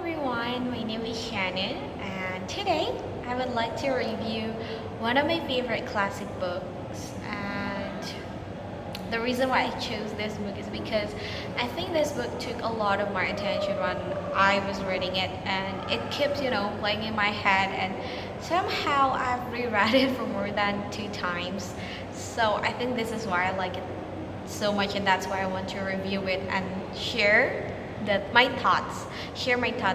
everyone, my name is Shannon, and today I would like to review one of my favorite classic books. And the reason why I chose this book is because I think this book took a lot of my attention when I was reading it, and it kept, playing in my head. And somehow I've reread it for more than 2 times. So I think this is why I like it so much, and that's why I want to review it and share my thoughts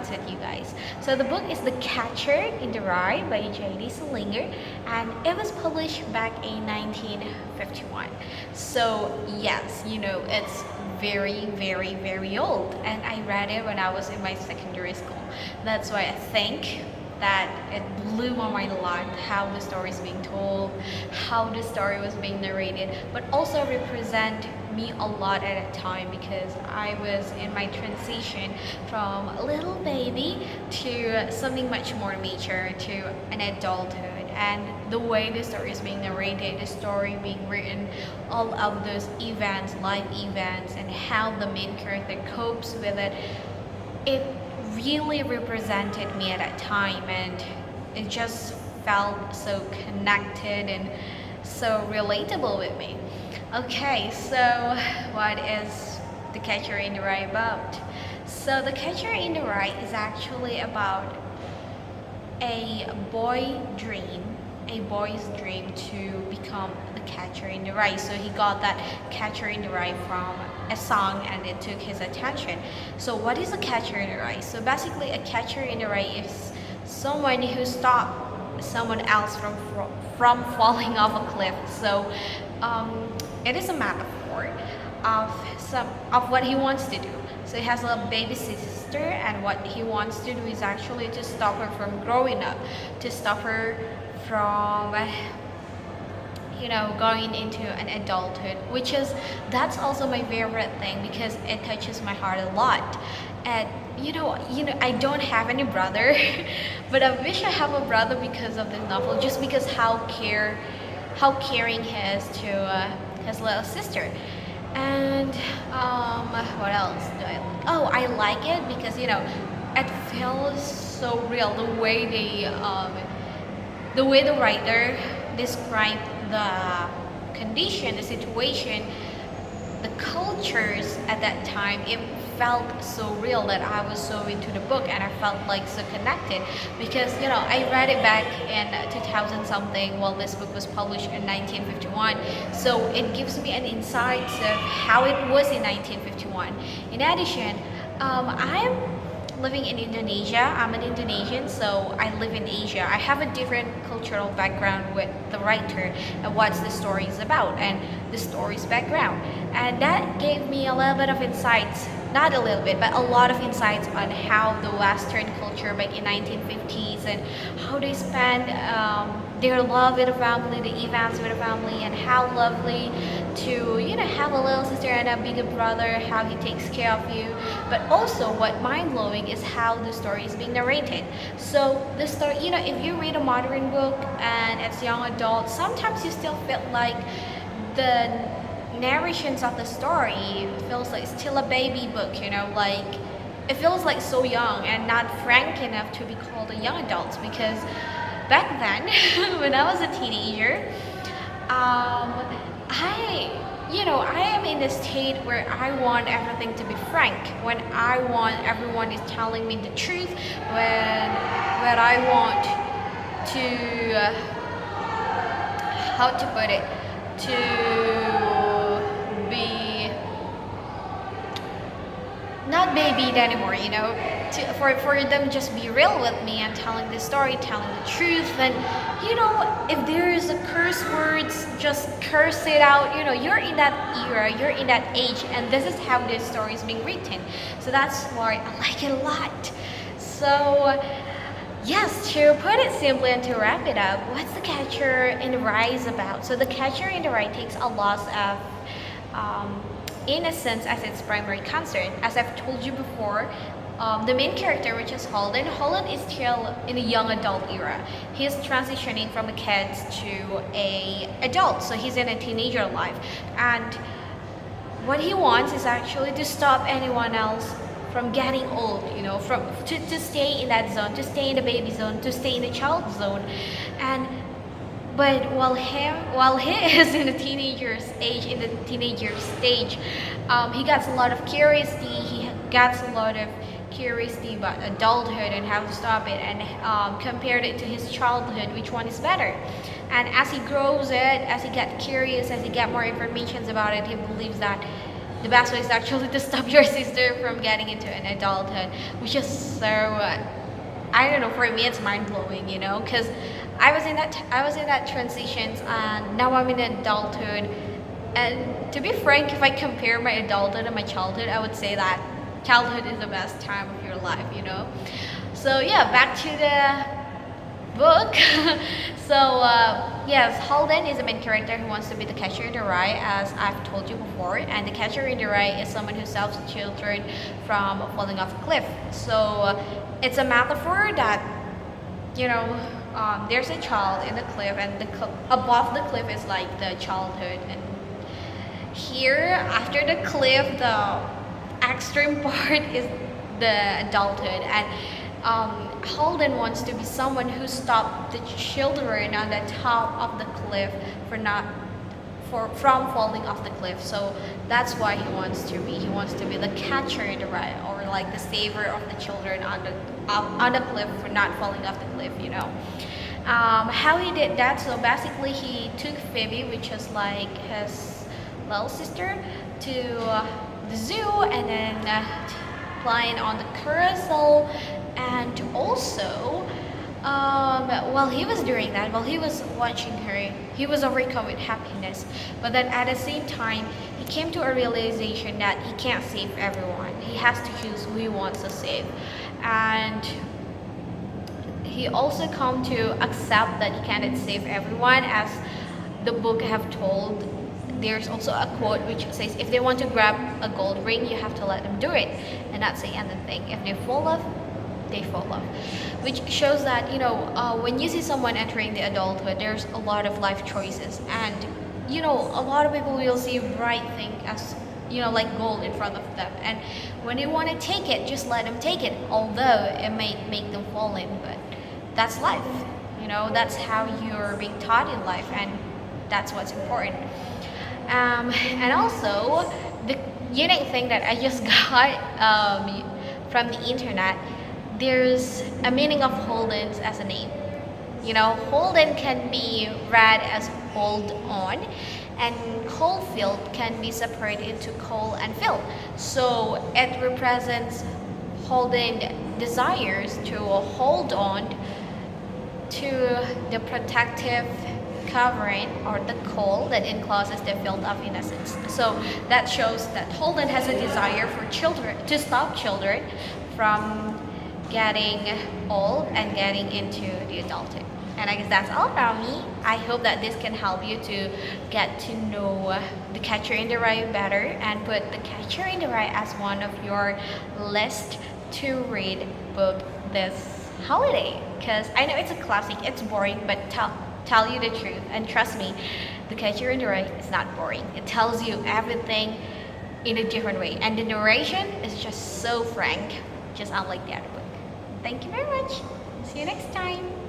with you guys. So the book is The Catcher in the Rye by J.D. Salinger, and it was published back in 1951. So yes, it's very, very, very old, and I read it when I was in my secondary school. That's why I think that it blew my mind a lot how the story is being told, how the story was being narrated, but also represent me a lot at a time because I was in my transition from a little baby to something much more mature, to an adulthood. And the way the story is being narrated, the story being written, all of those events, life events, and how the main character copes with it really represented me at that time, and it just felt so connected and so relatable with me. Okay, so what is The Catcher in the Rye about? So The Catcher in the Rye is actually about a boy's dream to become the catcher in the rye. So he got that catcher in the rye from a song, and it took his attention. So what is a catcher in the rye? So basically a catcher in the rye is someone who stopped someone else from falling off a cliff. So it is a metaphor of what he wants to do. So he has a baby sister, and what he wants to do is actually to stop her from growing up, to stop her from going into an adulthood, that's also my favorite thing because it touches my heart a lot. And I don't have any brother, but I wish I have a brother because of this novel, just because how caring he is to his little sister. And what else do I like? Oh, I like it because it feels so real, the way the writer described the condition, the situation, the cultures at that time. It felt so real that I was so into the book, and I felt like so connected because I read it back in 2000 something, while this book was published in 1951. So it gives me an insight of how it was in 1951. In addition, I'm living in Indonesia. I'm an Indonesian, so I live in Asia. I have a different cultural background with the writer and what the story is about and the story's background. And that gave me a little bit of insights, not a little bit, but a lot of insights on how the Western culture back in 1950s and how they spend their love with the family, the events with the family, and how lovely to have a little sister and a bigger brother, how he takes care of you. But also what mind-blowing is how the story is being narrated. So the story, if you read a modern book and it's young adult, sometimes you still feel like the narrations of the story feels like still a baby book, like it feels like so young and not frank enough to be called a young adult. Because back then when I was a teenager, I am in a state where I want everything to be frank, when I want everyone is telling me the truth, when I want to how to put it, to be not babied anymore, for them just be real with me and telling the story, telling the truth. And if there is a curse words, just curse it out. You're in that era, you're in that age, and this is how this story is being written. So that's why I like it a lot. So yes, to put it simply and to wrap it up, what's The Catcher in the Rye about? So The Catcher in the Rye takes a loss of innocence as its primary concern. As I've told you before, the main character, which is Holden is still in a young adult era. He's transitioning from a kid to a adult, so he's in a teenager life. And what he wants is actually to stop anyone else from getting old, from to stay in that zone, to stay in the baby zone, to stay in the child zone. And but while he is in the teenager stage, he gets a lot of curiosity. He gets a lot of curiosity about adulthood and how to stop it, and compared it to his childhood, which one is better. And as he grows it, as he gets curious, as he get more information about it, he believes that the best way is actually to stop your sister from getting into an adulthood, which is so. I don't know. For me, it's mind blowing, because I was in that transition, and now I'm in adulthood. And to be frank, if I compare my adulthood and my childhood, I would say that childhood is the best time of your life. So yeah, back to the book. So yes, Holden is the main character who wants to be the catcher in the rye, as I've told you before. And the catcher in the rye is someone who stops children from falling off a cliff. So it's a metaphor that there's a child in the cliff, and above the cliff is like the childhood, and here after the cliff, the extreme part is the adulthood. And Holden wants to be someone who stopped the children on the top of the cliff from falling off the cliff. So that's why he wants to be. He wants to be the catcher in the rye, or like the saver of the children on the cliff for not falling off the cliff. How he did that? So basically, he took Phoebe, which is like his little sister, to the zoo, and then flying on the carousel. And also, while he was doing that, while he was watching her, he was overcome with happiness. But then at the same time, he came to a realization that he can't save everyone. He has to choose who he wants to save. And he also come to accept that he cannot save everyone, as the book have told. There's also a quote which says, if they want to grab a gold ring, you have to let them do it. And that's the end of the thing. If they fall off, they fall off. Which shows that, when you see someone entering the adulthood, there's a lot of life choices. And, a lot of people will see bright thing as, like gold in front of them. And when they want to take it, just let them take it. Although it may make them fall in, but that's life. That's how you're being taught in life, and that's what's important. And also, the unique thing that I just got from the internet, there's a meaning of Holden's as a name. Holden can be read as hold on, and Coalfield can be separated into coal and field. So it represents Holden desires to hold on to the protective covering, or the coal that encloses the field of innocence. So that shows that Holden has a desire for children, to stop children from getting old and getting into the adulthood. And I guess that's all about me. I hope that this can help you to get to know The Catcher in the Rye better, and put The Catcher in the Rye as one of your list to read book this holiday. Because I know it's a classic, it's boring, but tell you the truth, and trust me, The Catcher in the Rye is not boring. It tells you everything in a different way, and the narration is just so frank, just unlike the other book. Thank you very much. See you next time.